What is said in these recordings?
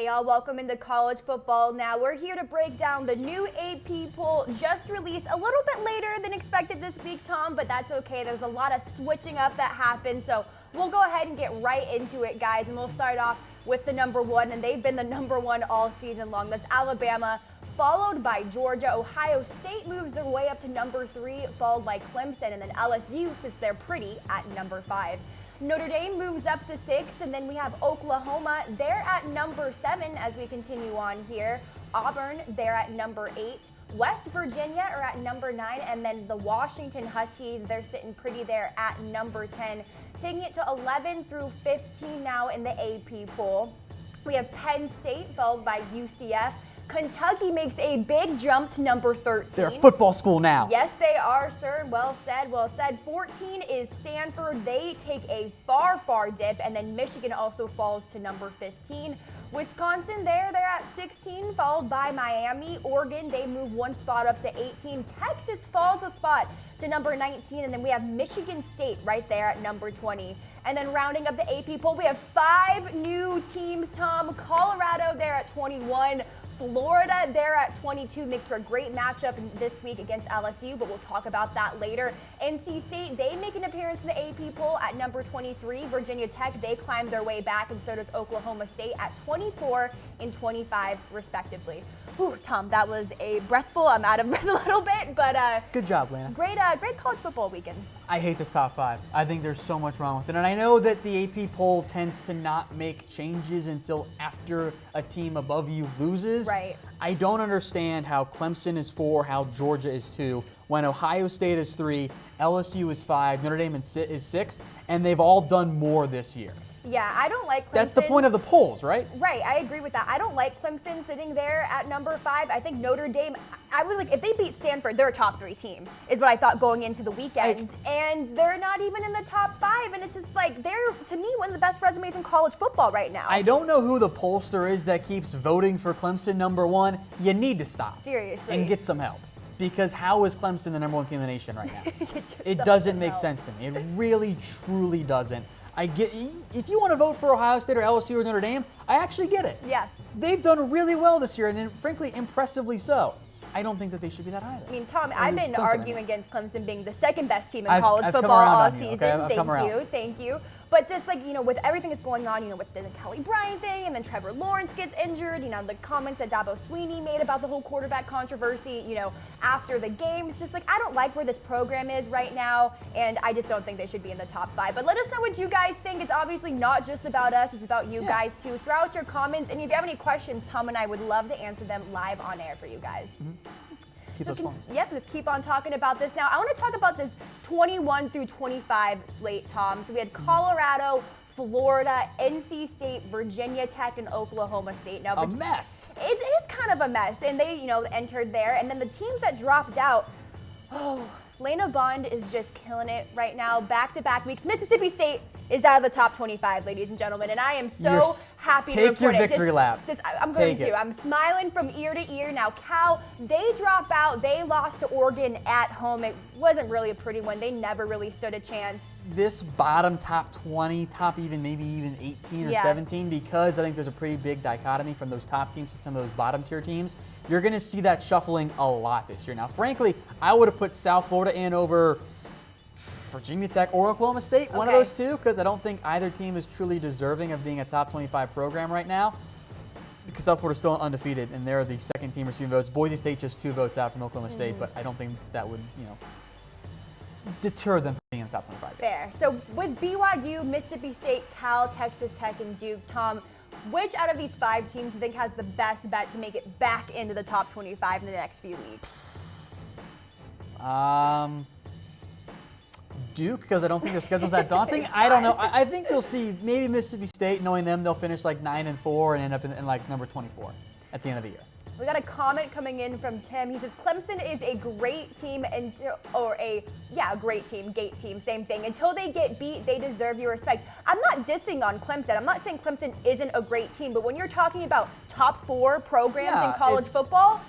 Hey y'all, welcome into college football. Now we're here to break down the new AP poll just released a little bit later than expected this week, Tom, but that's okay. There's a lot of switching up that happened, so we'll go ahead and get right into it, guys, and we'll start off with the number one, and they've been the number one all season long. That's Alabama, followed by Georgia. Ohio State moves their way up to number 3, followed by Clemson, and then LSU sits there pretty at number 5. Notre Dame moves up to 6, and then we have Oklahoma. They're at number 7 as we continue on here. Auburn, they're at number 8. West Virginia are at number 9, and then the Washington Huskies, they're sitting pretty there at number 10. Taking it to 11 through 15 now in the AP poll. We have Penn State, followed by UCF. Kentucky makes a big jump to number 13. They're a football school now. Yes, they are, sir. Well said, well said. 14 is Stanford. They take a far, far dip, and then Michigan also falls to number 15. Wisconsin, they're at 16, followed by Miami. Oregon, they move one spot up to 18. Texas falls a spot to number 19, and then we have Michigan State right there at number 20. And then rounding up the AP poll, we have 5 new teams, Tom. Colorado, they're at 21. Florida, they're at 22, makes for a great matchup this week against LSU, but we'll talk about that later. NC State, they make an appearance in the AP poll at number 23. Virginia Tech, they climb their way back, and so does Oklahoma State at 24 and 25, respectively. Whew, Tom, that was a breathful. I'm out of breath a little bit, but good job, Lena. Great college football weekend. I hate this top 5. I think there's so much wrong with it. And I know that the AP poll tends to not make changes until after a team above you loses. Right. I don't understand how Clemson is 4, how Georgia is 2, when Ohio State is 3, LSU is 5, Notre Dame is 6, and they've all done more this year. Yeah, I don't like Clemson. That's the point of the polls, right? Right, I agree with that. I don't like Clemson sitting there at number 5. I think Notre Dame, I was like, if they beat Stanford, they're a top 3 team, is what I thought going into the weekend. And they're not even in the top 5, and it's just like, they're, to me, one of the best resumes in college football right now. I don't know who the pollster is that keeps voting for Clemson number 1. You need to stop. Seriously. And get some help. Because how is Clemson the number 1 team in the nation right now? It doesn't make sense to me. It really, truly doesn't. I get, if you want to vote for Ohio State or LSU or Notre Dame, I actually get it. Yeah. They've done really well this year, and frankly, impressively so. I don't think that they should be that either. I mean, Tom, I've been arguing against Clemson being the second best team in I've college come football around all on you, season. okay? Thank you. But just like, with everything that's going on, with the Kelly Bryant thing, and then Trevor Lawrence gets injured, the comments that Dabo Sweeney made about the whole quarterback controversy, after the game, it's just like, I don't like where this program is right now, and I just don't think they should be in the top 5. But let us know what you guys think. It's obviously not just about us, it's about you guys too. Throw out your comments, and if you have any questions, Tom and I would love to answer them live on air for you guys. Keep us fun. Yep, let's keep on talking about this. Now, I want to talk about this 21 through 25 slate, Tom. So we had Colorado, Florida, NC State, Virginia Tech, and Oklahoma State. Now, a mess. It is kind of a mess, and they, entered there. And then the teams that dropped out, Lena Bond is just killing it right now, back-to-back weeks. Mississippi State is out of the top 25, ladies and gentlemen, and I am so happy to report it. Take your victory lap. I'm going to. I'm smiling from ear to ear. Now, Cal, they drop out. They lost to Oregon at home. It wasn't really a pretty one. They never really stood a chance. This bottom top 20, maybe even 18 or 17, because I think there's a pretty big dichotomy from those top teams to some of those bottom tier teams. You're going to see that shuffling a lot this year. Now, frankly, I would have put South Florida in over Virginia Tech or Oklahoma State, one of those two, because I don't think either team is truly deserving of being a top 25 program right now. Because South Florida's still undefeated, and they're the second team receiving votes. Boise State just 2 votes out from Oklahoma State, but I don't think that would, deter them from being in the top 25. Fair. So with BYU, Mississippi State, Cal, Texas Tech, and Duke, Tom, which out of these 5 teams do you think has the best bet to make it back into the top 25 in the next few weeks? Duke, because I don't think their schedule's that daunting. I don't know. I think you'll see maybe Mississippi State, knowing them, they'll finish like 9-4 and end up in number 24 at the end of the year. We got a comment coming in from Tim. He says Clemson is a great team gate team, same thing. Until they get beat, they deserve your respect. I'm not dissing on Clemson. I'm not saying Clemson isn't a great team, but when you're talking about top 4 programs in college football,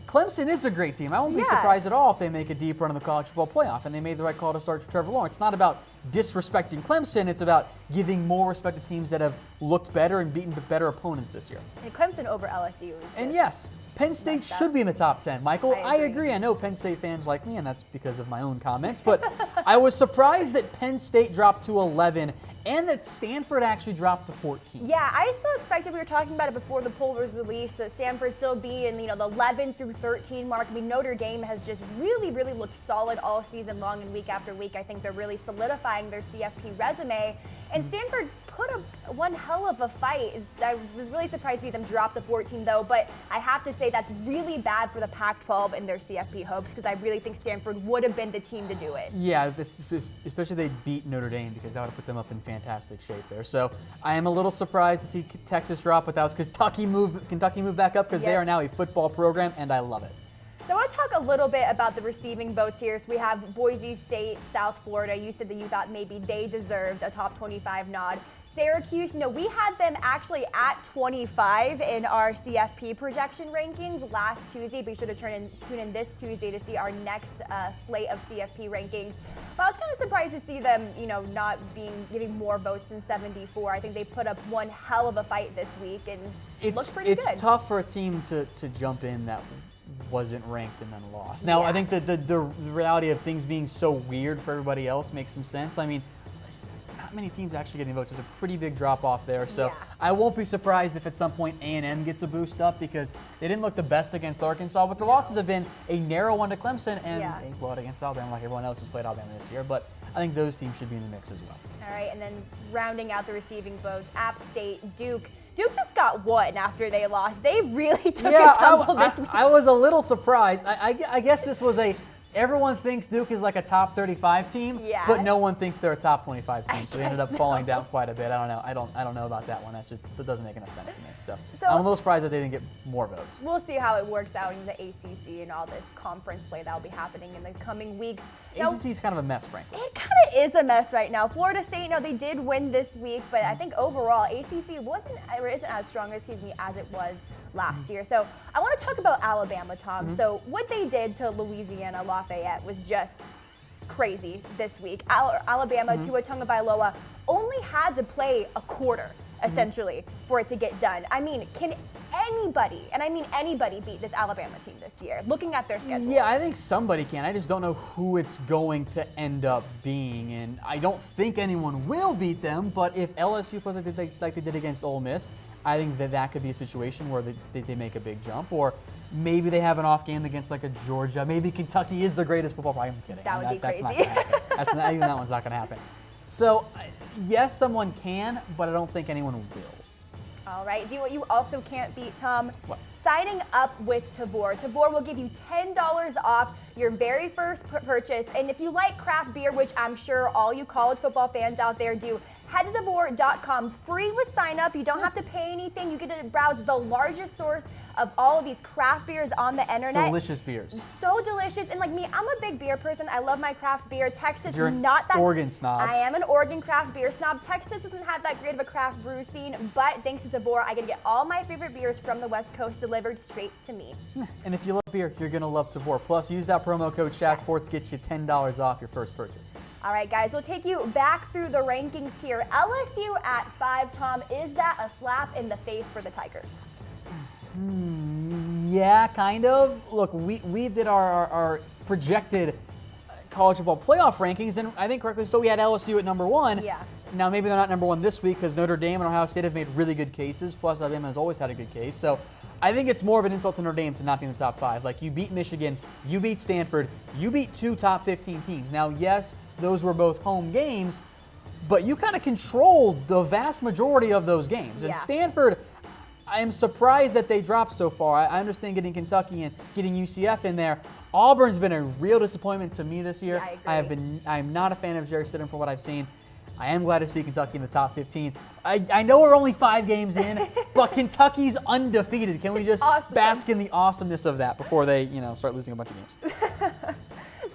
Clemson is a great team. I won't be surprised at all if they make a deep run in the college football playoff, and they made the right call to start Trevor Lawrence. It's not about disrespecting Clemson. It's about giving more respect to teams that have looked better and beaten better opponents this year. And Clemson over LSU. And yes, Penn State should be in the top 10. Michael, I agree. I know Penn State fans like me, and that's because of my own comments, but I was surprised that Penn State dropped to 11 and that Stanford actually dropped to 14. Yeah, I still expected, we were talking about it before the poll was released, that Stanford still be in the 11 through 13 mark. I mean, Notre Dame has just really looked solid all season long and week after week. I think they're really solidifying their CFP resume. And Stanford put up one hell of a fight. I was really surprised to see them drop to 14 though, but I have to say that's really bad for the Pac-12 and their CFP hopes, because I really think Stanford would have been the team to do it. Yeah, especially they beat Notre Dame, because that would have put them up in fantastic shape there. So I am a little surprised to see Texas drop, but that was because Kentucky moved back up, because they are now a football program, and I love it. So I want to talk a little bit about the receiving votes here. So we have Boise State, South Florida. You said that you thought maybe they deserved a top 25 nod. Syracuse, we had them actually at 25 in our CFP projection rankings last Tuesday. Be sure to tune in this Tuesday to see our next slate of CFP rankings. But I was kind of surprised to see them, not getting more votes than 74. I think they put up one hell of a fight this week, and it looked pretty good. It's tough for a team to jump in that wasn't ranked and then lost. Now, I think that the reality of things being so weird for everybody else makes some sense. I mean, not many teams actually getting votes. There's a pretty big drop off there. So I won't be surprised if at some point A&M gets a boost up, because they didn't look the best against Arkansas, but the losses have been a narrow one to Clemson and a blowout against Alabama, like everyone else has played Alabama this year. But I think those teams should be in the mix as well. All right, and then rounding out the receiving votes, App State, Duke. Duke just got one after they lost. They really took a tumble this week. I was a little surprised. I guess this was everyone thinks Duke is like a top 35 team, but no one thinks they're a top 25 team. So they ended up falling down quite a bit. I don't know. I don't know about that one. That doesn't make enough sense to me. So I'm a little surprised that they didn't get more votes. We'll see how it works out in the ACC and all this conference play that will be happening in the coming weeks. ACC is kind of a mess, frankly. It kind of is a mess right now. Florida State, they did win this week, but I think overall ACC isn't as strong, as it was last year. So I want to talk about Alabama, Tom. So what they did to Louisiana Lafayette was just crazy this week. Alabama, Tua Tagovailoa only had to play a quarter, essentially, for it to get done. I mean, can anybody, and I mean anybody, beat this Alabama team this year, looking at their schedule? Yeah, I think somebody can. I just don't know who it's going to end up being, and I don't think anyone will beat them, but if LSU plays like they did against Ole Miss, I think that could be a situation where they make a big jump, or maybe they have an off game against like a Georgia. Maybe Kentucky is the greatest football player. I'm kidding. That would be crazy. That's not going to happen. Even that one's not going to happen. So, yes, someone can, but I don't think anyone will. All right. Do what you also can't beat, Tom? What? Signing up with Tavour. Tavour will give you $10 off your very first purchase. And if you like craft beer, which I'm sure all you college football fans out there do, head to Tavour.com, free with sign up. You don't have to pay anything. You get to browse the largest source of all of these craft beers on the internet. Delicious beers. So delicious. And like me, I'm a big beer person. I love my craft beer. Texas, You're not that. Oregon snob. I am an Oregon craft beer snob. Texas doesn't have that great of a craft brew scene, but thanks to Tavour, I get to get all my favorite beers from the West Coast delivered straight to me. And if you love beer, you're going to love Tavour. Plus, use that promo code ChatSports, gets you $10 off your first purchase. All right, guys, we'll take you back through the rankings here. LSU at 5, Tom. Is that a slap in the face for the Tigers? Yeah, kind of. Look, we did our projected college football playoff rankings, and I think correctly so we had LSU at number 1. Yeah. Now, maybe they're not number 1 this week because Notre Dame and Ohio State have made really good cases, plus Alabama has always had a good case. So I think it's more of an insult to Notre Dame to not be in the top 5. Like, you beat Michigan, you beat Stanford, you beat 2 top 15 teams. Now, yes, those were both home games, but you kind of controlled the vast majority of those games. And Stanford, I am surprised that they dropped so far. I understand getting Kentucky and getting UCF in there. Auburn's been a real disappointment to me this year. I agree. I'm not a fan of Jerry Stidham for what I've seen. I am glad to see Kentucky in the top 15. I know we're only 5 games in, but Kentucky's undefeated. Can we just bask in the awesomeness of that before they, start losing a bunch of games?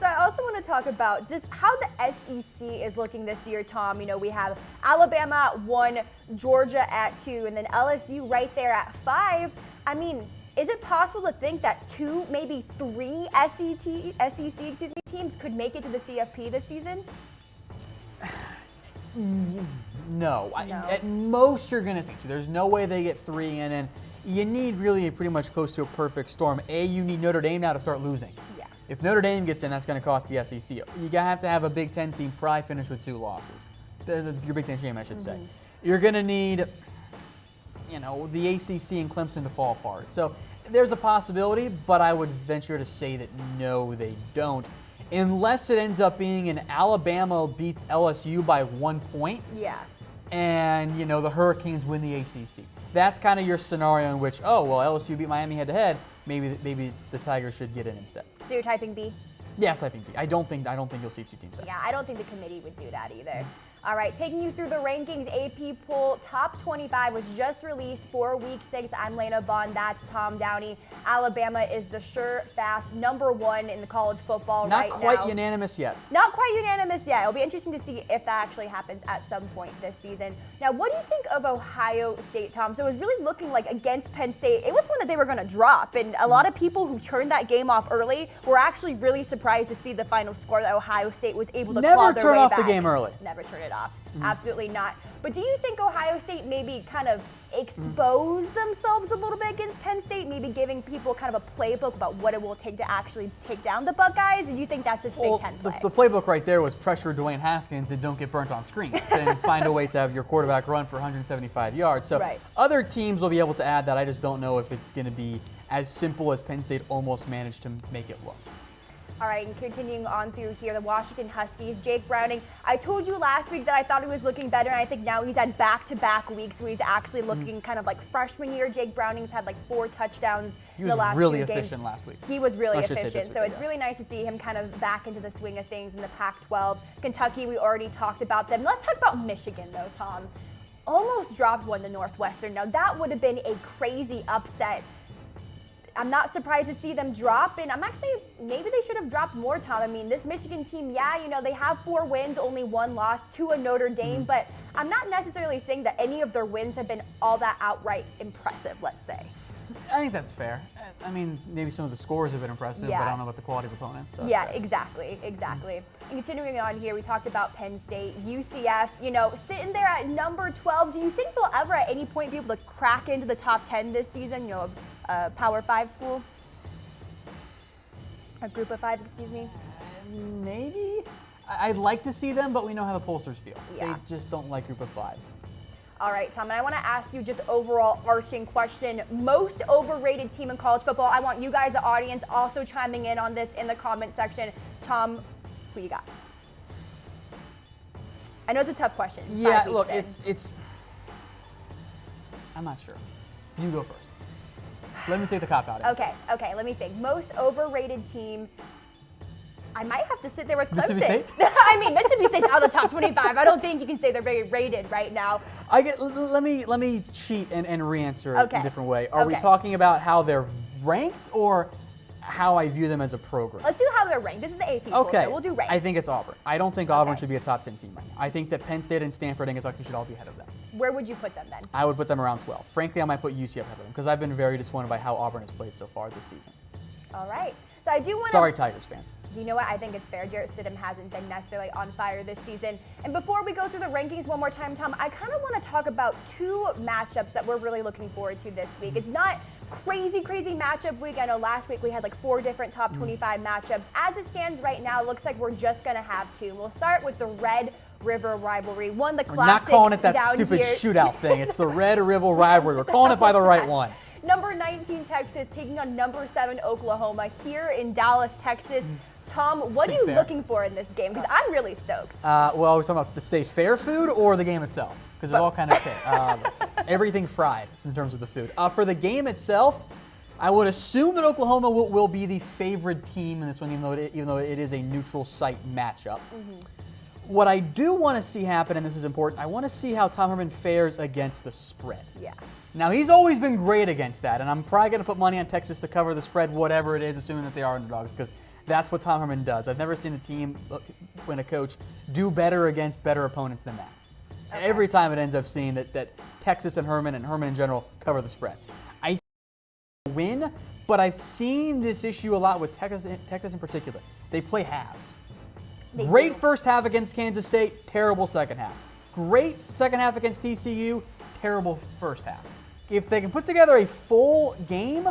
So I also want to talk about just how the SEC is looking this year, Tom. We have Alabama at 1, Georgia at 2, and then LSU right there at 5. I mean, Is it possible to think that 2, maybe 3 SEC teams could make it to the CFP this season? No. At most, you're going to see 2. There's no way they get 3, and then you need really pretty much close to a perfect storm. You need Notre Dame now to start losing. Yeah. If Notre Dame gets in, that's going to cost the SEC. You have to have a Big Ten team probably finish with 2 losses. Your Big Ten champion, I should say. You're going to need, the ACC and Clemson to fall apart. So there's a possibility, but I would venture to say that no, they don't. Unless it ends up being an Alabama beats LSU by 1 point. Yeah. And, the Hurricanes win the ACC. That's kind of your scenario in which, LSU beat Miami head-to-head. Maybe the Tigers should get in instead. So you're typing B? Yeah, I'm typing B. I don't think you'll see 2 teams there. Yeah, I don't think the committee would do that either. All right, taking you through the rankings, AP poll top 25 was just released for week 6. I'm Lena Bond, that's Tom Downey. Alabama is the sure, fast #1 in the college football right now. Not quite unanimous yet. Not quite unanimous yet. It'll be interesting to see if that actually happens at some point this season. Now, what do you think of Ohio State, Tom? So it was really looking like against Penn State, it was one that they were going to drop. And a lot of people who turned that game off early were actually really surprised to see the final score that Ohio State was able to claw their way back. Never turn off the game early. Never turn it off. Absolutely not. But do you think Ohio State maybe kind of exposed themselves a little bit against Penn State, maybe giving people kind of a playbook about what it will take to actually take down the Buckeyes? Or do you think that's just Big Ten play? The playbook right there was pressure Dwayne Haskins and don't get burnt on screens and find a way to have your quarterback run for 175 yards. So other teams will be able to add that. I just don't know if it's going to be as simple as Penn State almost managed to make it look. All right, and continuing on through here, the Washington Huskies, Jake Browning. I told you last week that I thought he was looking better, and I think now he's had back-to-back weeks where he's actually looking kind of like freshman year. Jake Browning's had like 4 touchdowns in the last 2 games. He was really efficient last week. He was really efficient, so it's really nice to see him kind of back into the swing of things in the Pac-12. Kentucky, we already talked about them. Let's talk about Michigan, though, Tom. Almost dropped one to Northwestern. Now, that would have been a crazy upset. I'm not surprised to see them drop, and maybe they should have dropped more, Tom. I mean, this Michigan team, they have 4 wins, only 1 loss to a Notre Dame, but I'm not necessarily saying that any of their wins have been all that outright impressive, let's say. I think that's fair. I mean, maybe some of the scores have been impressive, but I don't know about the quality of opponents. So yeah, exactly. And continuing on here, we talked about Penn State, UCF, sitting there at number 12. Do you think they'll ever at any point be able to crack into the top 10 this season? A Power 5 school? A group of 5, excuse me? Maybe. I'd like to see them, but we know how the pollsters feel. Yeah. They just don't like group of 5. All right, Tom, and I want to ask you just overall arching question. Most overrated team in college football. I want you guys, the audience, also chiming in on this in the comment section. Tom, who you got? I know it's a tough question. Yeah, look, it's. I'm not sure. You go first. Let me take the cop out. Okay, let me think. Most overrated team. I might have to sit there with Clemson. Mississippi State? I mean, Mississippi State's out of the top 25. I don't think you can say they're very rated right now. Let me cheat and re-answer it in a different way. Are we talking about how they're ranked or how I view them as a program? Let's do how they're ranked. This is the AP poll, so we'll do ranked. I think it's Auburn. I don't think Auburn should be a top 10 team right now. I think that Penn State and Stanford and Kentucky should all be ahead of them. Where would you put them then? I would put them around 12. Frankly, I might put UCF ahead of them because I've been very disappointed by how Auburn has played so far this season. All right. So I do want to... Sorry, Tigers fans. You know what? I think it's fair. Jarrett Stidham hasn't been necessarily on fire this season. And before we go through the rankings one more time, Tom, I kind of want to talk about 2 matchups that we're really looking forward to this week. It's not crazy matchup week. I know last week we had like 4 different top 25 matchups. As it stands right now, it looks like we're just going to have 2. We'll start with the Red River rivalry. One of the classics. We're not calling it that stupid shootout thing. It's the Red River rivalry. We're calling it by the right one. Number 19 Texas taking on number 7 Oklahoma here in Dallas, Texas. Tom, what are you looking for in this game? Because I'm really stoked. Well, we're talking about the State Fair food or the game itself? Because it all kind of fit. Everything fried in terms of the food. For the game itself, I would assume that Oklahoma will be the favored team in this one, even though it is a neutral site matchup. What I do want to see happen, and this is important, I want to see how Tom Herman fares against the spread. Yeah. Now, he's always been great against that, and I'm probably going to put money on Texas to cover the spread, whatever it is, assuming that they are underdogs, because that's what Tom Herman does. I've never seen a team, when a coach, do better against better opponents than that. Okay. Every time it ends up seeing that Texas and Herman in general cover the spread. I think win, but I've seen this issue a lot with Texas in particular. They play halves. Great first half against Kansas State, terrible second half. Great second half against TCU, terrible first half. If they can put together a full game,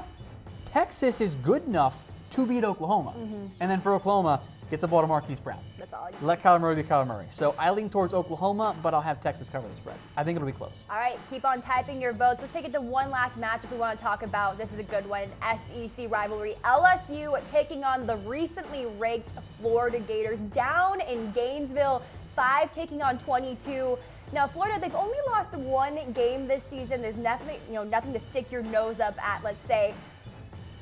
Texas is good enough to beat Oklahoma. And then for Oklahoma, get the ball to Marquise Brown. That's all. Let Kyler Murray be Kyler Murray. So I lean towards Oklahoma, but I'll have Texas cover the spread. I think it'll be close. All right, keep on typing your votes. Let's take it to one last matchup we want to talk about. This is a good one, an SEC rivalry. LSU taking on the recently ranked Florida Gators down in Gainesville, 5 taking on 22. Now, Florida, they've only lost one game this season. There's nothing, nothing to stick your nose up at, let's say.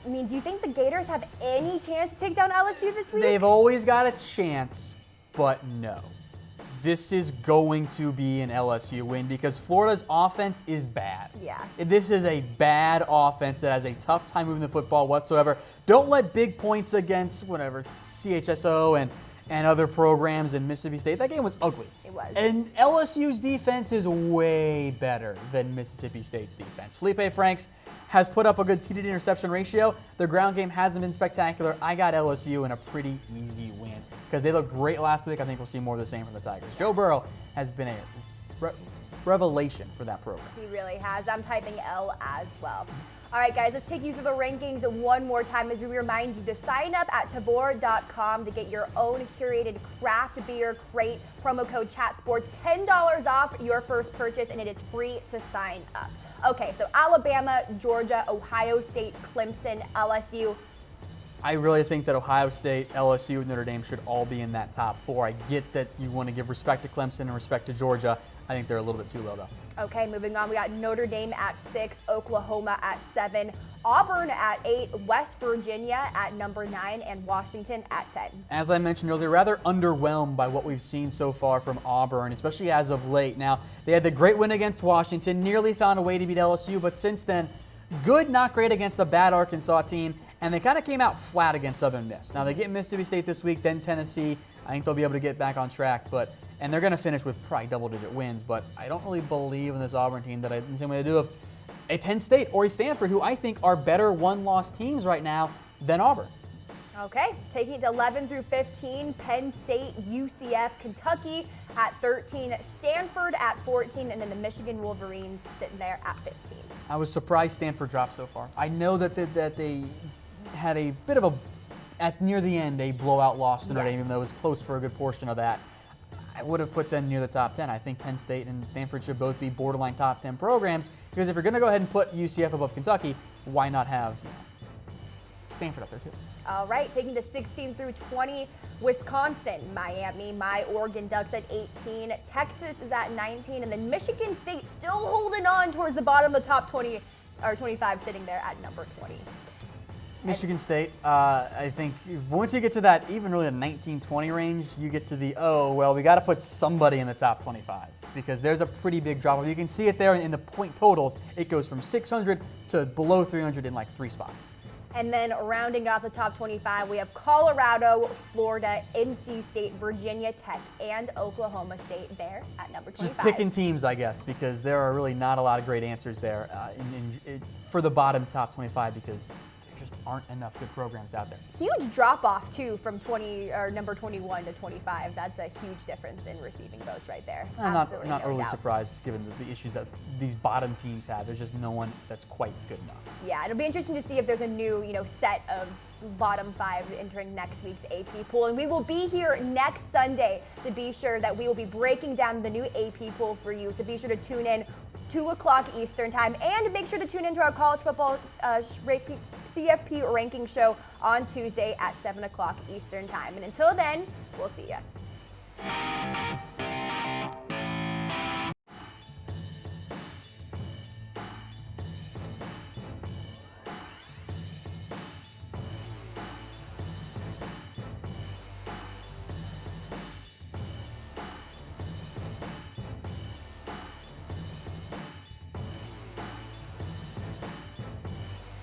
I mean, do you think the Gators have any chance to take down LSU this week? They've always got a chance, but no. This is going to be an LSU win because Florida's offense is bad. Yeah. This is a bad offense that has a tough time moving the football whatsoever. Don't let big points against CHSO and other programs in Mississippi State. That game was ugly. It was. And LSU's defense is way better than Mississippi State's defense. Felipe Franks has put up a good TD to interception ratio. Their ground game hasn't been spectacular. I got LSU in a pretty easy win because they looked great last week. I think we'll see more of the same from the Tigers. Joe Burrow has been a revelation for that program. He really has. I'm typing L as well. All right, guys, let's take you through the rankings one more time as we remind you to sign up at Tabor.com to get your own curated craft beer crate. Promo code ChatSports, $10 off your first purchase, and it is free to sign up. Okay, so Alabama, Georgia, Ohio State, Clemson, LSU. I really think that Ohio State, LSU, and Notre Dame should all be in that top 4. I get that you want to give respect to Clemson and respect to Georgia. I think they're a little bit too low, though. Okay, moving on. We got Notre Dame at 6, Oklahoma at 7, Auburn at 8, West Virginia at number 9, and Washington at 10. As I mentioned earlier, rather underwhelmed by what we've seen so far from Auburn, especially as of late. Now, they had the great win against Washington, nearly found a way to beat LSU, but since then, good, not great against a bad Arkansas team, and they kind of came out flat against Southern Miss. Now, they get Mississippi State this week, then Tennessee. I think they'll be able to get back on track, and they're going to finish with probably double-digit wins, but I don't really believe in this Auburn team that I the same way I do of a Penn State or a Stanford, who I think are better one-loss teams right now than Auburn. Okay, taking it to 11 through 15, Penn State, UCF, Kentucky at 13, Stanford at 14, and then the Michigan Wolverines sitting there at 15. I was surprised Stanford dropped so far. I know that they had a bit of near the end, a blowout loss to Notre Dame, even though it was close for a good portion of that. I would have put them near the top 10. I think Penn State and Stanford should both be borderline top 10 programs because if you're going to go ahead and put UCF above Kentucky, why not have Stanford up there too? All right, taking to 16 through 20, Wisconsin, Miami, my Oregon Ducks at 18, Texas is at 19, and then Michigan State still holding on towards the bottom of the top 20 or 25, sitting there at number 20. Michigan State, I think once you get to that, even really the 19-20 range, you get to the, we got to put somebody in the top 25 because there's a pretty big drop. You can see it there in the point totals. It goes from 600 to below 300 in like 3 spots. And then rounding off the top 25, we have Colorado, Florida, NC State, Virginia Tech, and Oklahoma State there at number 25. Just picking teams, I guess, because there are really not a lot of great answers there for the bottom top 25 because just aren't enough good programs out there. Huge drop off too from number 21 to 25. That's a huge difference in receiving votes right there. I'm not overly surprised given the issues that these bottom teams have. There's just no one that's quite good enough. Yeah, it'll be interesting to see if there's a new set of bottom 5 entering next week's AP pool. And we will be here next Sunday to be sure that we will be breaking down the new AP pool for you. So be sure to tune in 2 o'clock Eastern time and make sure to tune into our college football CFP ranking show on Tuesday at 7 o'clock Eastern time. And until then, we'll see ya.